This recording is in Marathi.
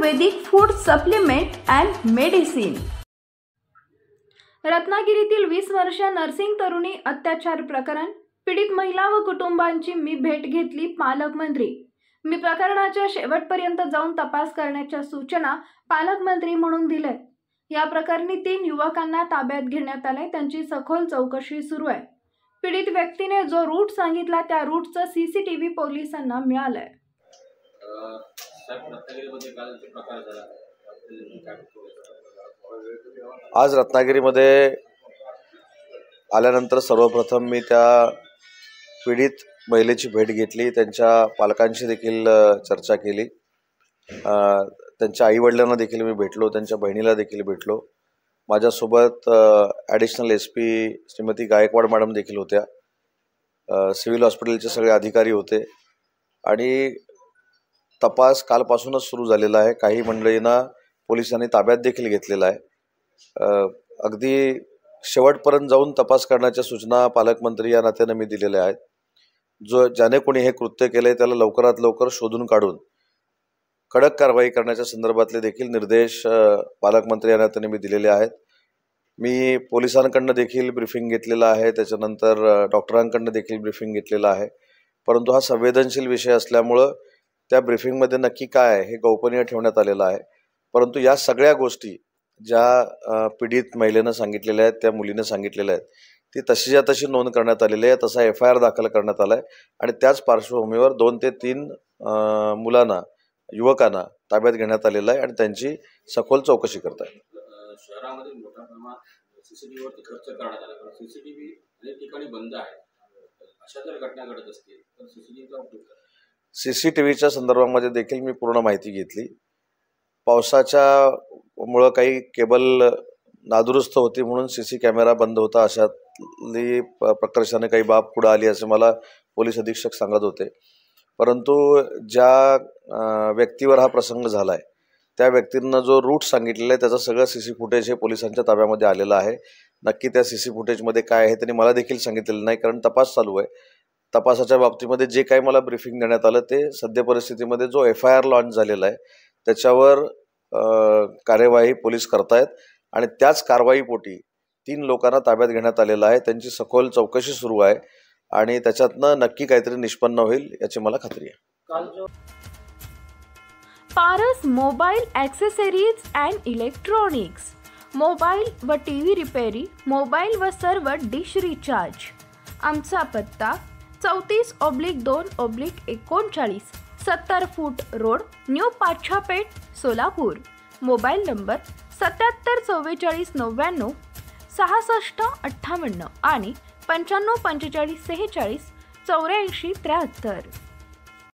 Ayurvedic food supplement and medicine. रत्नागिरीतील 20 वर्षीय नर्सिंग तरुणी अत्याचार प्रकरण, पीडित महिला व कुटुंबांची मी भेट घेतली। पालकमंत्री, मी प्रकरणाच्या शेवटपर्यंत जाऊन तपास करण्याच्या सूचना पालकमंत्री म्हणून दिल्या। या प्रकरणी 3 युवकांना ताब्यात घेण्यात आले, त्यांची सखोल चौकशी सुरू आहे। पीडित व्यक्तीने जो रूट सांगितला त्या रूटचं सीसीटीव्ही पोलिसांना मिळालंय। आज रत्नागिरीमध्ये आल्यानंतर सर्वप्रथम मी त्या पीडित महिलेची भेट घेतली, त्यांच्या पालकांशी देखील चर्चा केली, त्यांच्या आईवडिलांना देखील मी भेटलो, त्यांच्या बहिणीला देखील भेटलो। माझ्यासोबत additional SP Shrimati Gaikwad madam देखील होत्या, सिव्हिल हॉस्पिटलचे सगळे अधिकारी होते आणि तपास कालपासूनच सुरू झालेला आहे। काही मंडळींना पोलिसांनी ताब्यात देखील घेतलेला आहे। अगदी शेवटपर्यंत जाऊन तपास करण्याच्या सूचना पालकमंत्री या नात्याने मी दिलेल्या आहेत। ज्याने कोणी हे कृत्य केले त्याला लवकरात लवकर शोधून काढून कडक कारवाई करण्याच्या संदर्भातले देखील निर्देश पालकमंत्री या नात्याने मी दिलेले आहेत। मी पोलिसांकडून देखील ब्रीफिंग घेतलेला आहे, त्याच्यानंतर डॉक्टरांकडून देखील ब्रीफिंग घेतलेला आहे। परंतु हा संवेदनशील विषय असल्यामुळं त्या ब्रीफिंगमध्ये नक्की काय आहे हे गोपनीय ठेवण्यात आलेलं आहे। परंतु या सगळ्या गोष्टी ज्या पीडित महिलेनं सांगितलेल्या आहेत, त्या मुलीने सांगितलेल्या आहेत, ती तशीच्या तशी नोंद करण्यात आलेली आहे। तसा FIR दाखल करण्यात आला आहे आणि त्याच पार्श्वभूमीवर 2 ते 3 मुलांना, युवकांना ताब्यात घेण्यात आलेलं आहे आणि त्यांची सखोल चौकशी करत आहे। शहरामध्ये मोठ्या प्रमाणात CCTVवरती खर्च करण्यात आला, पण CCTV अनेक ठिकाणी बंद आहे। अशा जर घटना घडत असतील तर CCTVचा उपयोग करा। CCTVच्या संदर्भामध्ये देखील मी पूर्ण माहिती घेतली। पावसाच्यामुळं काही केबल नादुरुस्त होती म्हणून CC कॅमेरा बंद होता, अशातली प्रकर्षाने काही बाब पुढे आली असे मला पोलीस अधीक्षक सांगत होते। परंतु ज्या व्यक्तीवर हा प्रसंग झाला आहे त्या व्यक्तींना जो रूट सांगितलेला आहे त्याचं सगळं CC फुटेज हे पोलिसांच्या ताब्यामध्ये आलेलं आहे। नक्की त्या CC फुटेजमध्ये काय आहे त्यांनी मला देखील सांगितलेलं नाही, कारण तपास चालू आहे। तपासाच्या बाबतीमध्ये जे काही मला ब्रीफिंग देण्यात आलं ते सद्य परिस्थितीमध्ये जो FIR लॉन्च झालेला आहे त्याच्यावर कार्यवाही पोलीस करतायत आणि त्याच कारवाईपोटी 3 लोकांना ताब्यात घेण्यात आलेलं आहे। त्यांची सखोल चौकशी सुरू आहे आणि त्याच्यातनं नक्की काहीतरी निष्पन्न होईल याची मला खात्री आहे। Paras mobile accessories and electronics, mobile व TV रिपेरी, मोबाईल व सर्व डिश रिचार्ज। आमचा पत्ता 34/2/39, 70 फूट road, new Pachhapeth, Solapur. Mobile number 77 44 99 66 58 आणि 95 45 46 84 73।